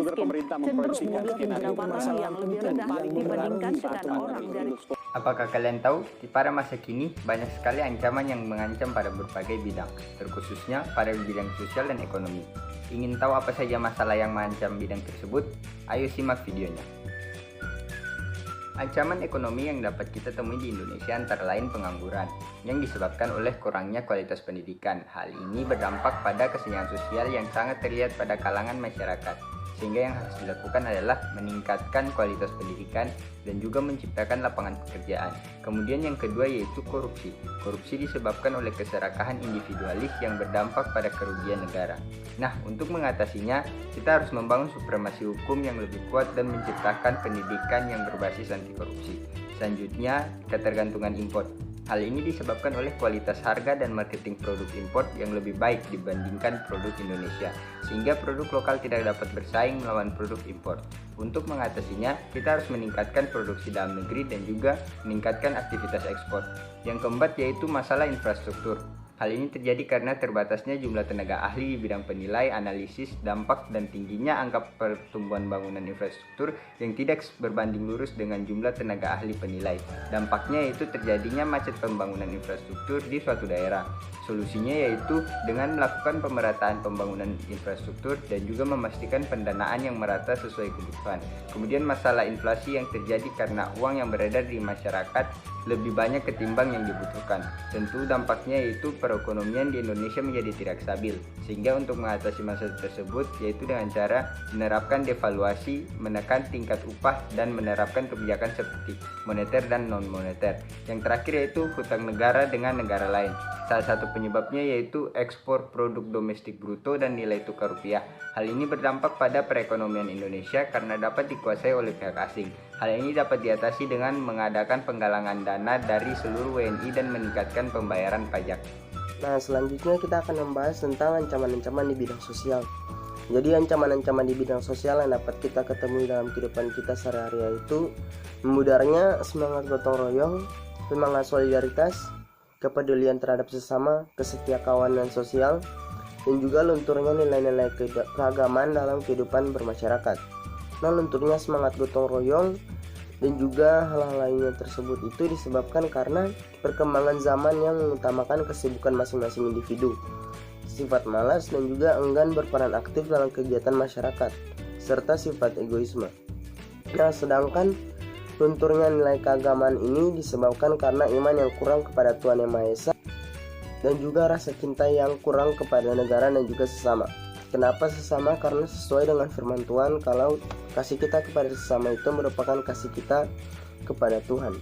cenderung memiliki pendapatan yang lebih rendah dibandingkan dengan orang dari Apakah kalian tahu, di pada masa kini banyak sekali ancaman yang mengancam pada berbagai bidang, terkhususnya pada bidang sosial dan ekonomi. Ingin tahu apa saja masalah yang mengancam bidang tersebut? Ayo simak videonya. Ancaman ekonomi yang dapat kita temui di Indonesia antara lain pengangguran, yang disebabkan oleh kurangnya kualitas pendidikan. Hal ini berdampak pada kesenjangan sosial yang sangat terlihat pada kalangan masyarakat. Sehingga yang harus dilakukan adalah meningkatkan kualitas pendidikan dan juga menciptakan lapangan pekerjaan. Kemudian yang kedua yaitu korupsi. Korupsi disebabkan oleh keserakahan individualis yang berdampak pada kerugian negara. Nah, untuk mengatasinya, kita harus membangun supremasi hukum yang lebih kuat dan menciptakan pendidikan yang berbasis anti korupsi. Selanjutnya, ketergantungan impor. Hal ini disebabkan oleh kualitas harga dan marketing produk impor yang lebih baik dibandingkan produk Indonesia, sehingga produk lokal tidak dapat bersaing melawan produk impor. Untuk mengatasinya, kita harus meningkatkan produksi dalam negeri dan juga meningkatkan aktivitas ekspor. Yang keempat yaitu masalah infrastruktur. Hal ini terjadi karena terbatasnya jumlah tenaga ahli di bidang penilai, analisis, dampak, dan tingginya angka pertumbuhan bangunan infrastruktur yang tidak berbanding lurus dengan jumlah tenaga ahli penilai. Dampaknya yaitu terjadinya macet pembangunan infrastruktur di suatu daerah. Solusinya yaitu dengan melakukan pemerataan pembangunan infrastruktur dan juga memastikan pendanaan yang merata sesuai kebutuhan. Kemudian masalah inflasi yang terjadi karena uang yang beredar di masyarakat lebih banyak ketimbang yang dibutuhkan. Tentu dampaknya yaitu perekonomian di Indonesia menjadi tidak stabil. Sehingga untuk mengatasi masalah tersebut yaitu dengan cara menerapkan devaluasi, menekan tingkat upah, dan menerapkan kebijakan seperti moneter dan non-moneter. Yang terakhir yaitu hutang negara dengan negara lain. Salah satu penyebabnya yaitu ekspor produk domestik bruto dan nilai tukar rupiah. Hal ini berdampak pada perekonomian Indonesia karena dapat dikuasai oleh pihak asing. Hal ini dapat diatasi dengan mengadakan penggalangan dana dari seluruh WNI dan meningkatkan pembayaran pajak. Nah, selanjutnya kita akan membahas tentang ancaman-ancaman di bidang sosial. Jadi ancaman-ancaman di bidang sosial yang dapat kita ketemui dalam kehidupan kita sehari-hari itu memudarnya semangat gotong royong, semangat solidaritas, kepedulian terhadap sesama, kesetiakawanan sosial, dan juga lunturnya nilai-nilai keagamaan dalam kehidupan bermasyarakat. Nah, lunturnya semangat gotong royong dan juga hal-hal lainnya tersebut itu disebabkan karena perkembangan zaman yang mengutamakan kesibukan masing-masing individu, sifat malas dan juga enggan berperan aktif dalam kegiatan masyarakat, serta sifat egoisme. Nah, sedangkan lunturnya nilai keagamaan ini disebabkan karena iman yang kurang kepada Tuhan Yang Maha Esa dan juga rasa cinta yang kurang kepada negara dan juga sesama. Kenapa sesama? Karena sesuai dengan firman Tuhan kalau kasih kita kepada sesama itu merupakan kasih kita kepada Tuhan.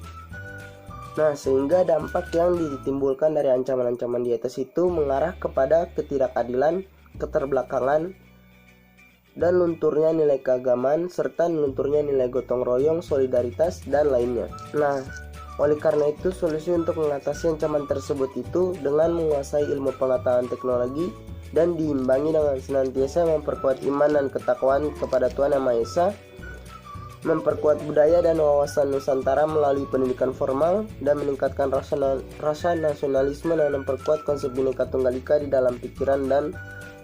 Nah, sehingga dampak yang ditimbulkan dari ancaman-ancaman di atas itu mengarah kepada ketidakadilan, keterbelakangan, dan lunturnya nilai keagamaan, serta lunturnya nilai gotong royong, solidaritas, dan lainnya. Nah, oleh karena itu solusi untuk mengatasi ancaman tersebut itu dengan menguasai ilmu pengetahuan teknologi dan diimbangi dengan senantiasa memperkuat iman dan ketakwaan kepada Tuhan Yang Maha Esa, memperkuat budaya dan wawasan Nusantara melalui pendidikan formal, dan meningkatkan rasa nasionalisme dan memperkuat konsep Bhinneka Tunggal Ika di dalam pikiran dan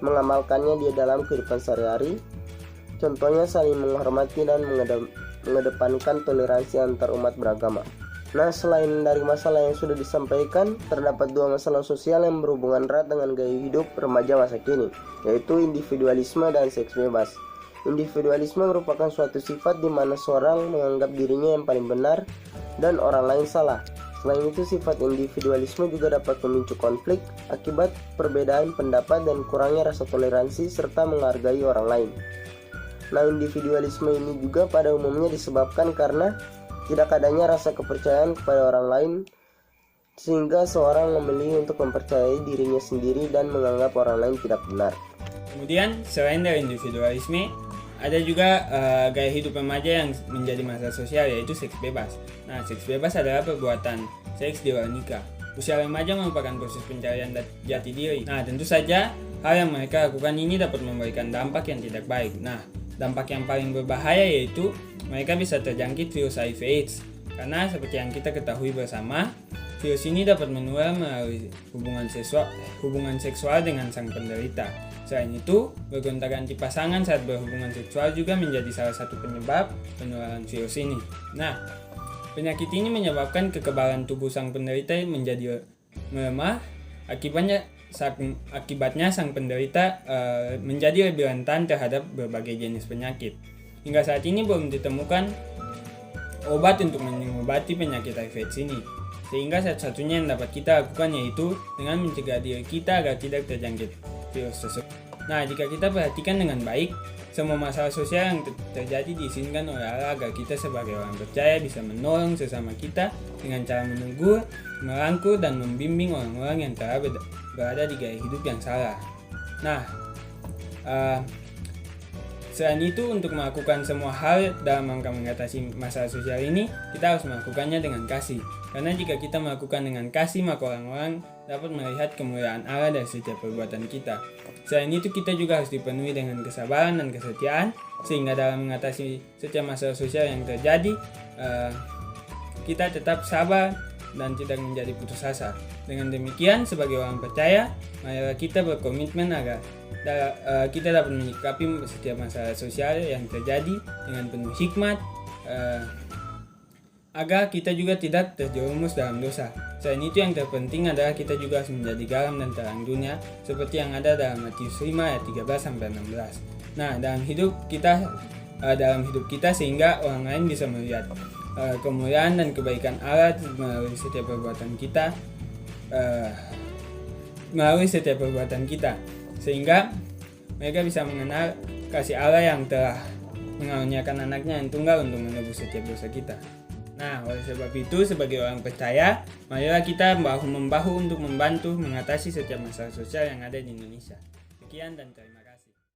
mengamalkannya di dalam kehidupan sehari-hari. Contohnya saling menghormati dan mengedepankan toleransi antar umat beragama. Nah, selain dari masalah yang sudah disampaikan, terdapat dua masalah sosial yang berhubungan erat dengan gaya hidup remaja masa kini, yaitu individualisme dan seks bebas. Individualisme merupakan suatu sifat di mana seorang menganggap dirinya yang paling benar dan orang lain salah. Selain itu, sifat individualisme juga dapat memicu konflik akibat perbedaan pendapat dan kurangnya rasa toleransi serta menghargai orang lain. Nah, individualisme ini juga pada umumnya disebabkan karena tidak adanya rasa kepercayaan kepada orang lain, sehingga seorang memilih untuk mempercayai dirinya sendiri dan menganggap orang lain tidak benar. Kemudian selain dari individualisme, ada juga gaya hidup remaja yang menjadi masalah sosial, yaitu seks bebas. Nah, seks bebas adalah perbuatan seks di luar nikah. Usia remaja merupakan proses pencarian jati diri. Nah, tentu saja hal yang mereka lakukan ini dapat memberikan dampak yang tidak baik. Nah, dampak yang paling berbahaya yaitu mereka bisa terjangkit virus HIV/AIDS. Karena seperti yang kita ketahui bersama, virus ini dapat menular melalui hubungan seksual dengan sang penderita. Selain itu, bergonta-ganti pasangan saat berhubungan seksual juga menjadi salah satu penyebab penularan virus ini. Nah, penyakit ini menyebabkan kekebalan tubuh sang penderita menjadi melemah. Akibatnya sang penderita menjadi lebih rentan terhadap berbagai jenis penyakit. Hingga saat ini belum ditemukan obat untuk mengobati penyakit HIV/AIDS ini. Sehingga satu-satunya yang dapat kita lakukan yaitu dengan mencegah diri kita agar tidak terjangkit virus tersebut. Nah, jika kita perhatikan dengan baik, semua masalah sosial yang terjadi diizinkan oleh Allah agar kita sebagai orang percaya bisa menolong sesama kita dengan cara menegur, merangkul, dan membimbing orang-orang yang telah berada di gaya hidup yang salah. Nah, selain itu, untuk melakukan semua hal dalam rangka mengatasi masalah sosial ini, kita harus melakukannya dengan kasih. Karena jika kita melakukan dengan kasih, maka orang-orang dapat melihat kemuliaan Allah dari setiap perbuatan kita. Selain itu, kita juga harus dipenuhi dengan kesabaran dan kesetiaan, sehingga dalam mengatasi setiap masalah sosial yang terjadi, kita tetap sabar dan tidak menjadi putus asa. Dengan demikian, sebagai orang percaya, marilah kita berkomitmen agar kita dapat menyikapi setiap masalah sosial yang terjadi dengan penuh hikmat, agar kita juga tidak terjerumus dalam dosa. Selain itu, yang terpenting adalah kita juga harus menjadi garam dan terang dunia, seperti yang ada dalam Matius 5 ayat 13-16. Nah, dalam hidup kita sehingga orang lain bisa melihat kemuliaan dan kebaikan Allah melalui setiap perbuatan kita, sehingga mereka bisa mengenal kasih Allah yang telah mengaruniakan anaknya yang tunggal untuk menebus setiap dosa kita. Nah, oleh sebab itu, sebagai orang percaya, marilah kita bahu-membahu untuk membantu mengatasi setiap masalah sosial yang ada di Indonesia. Sekian dan terima kasih.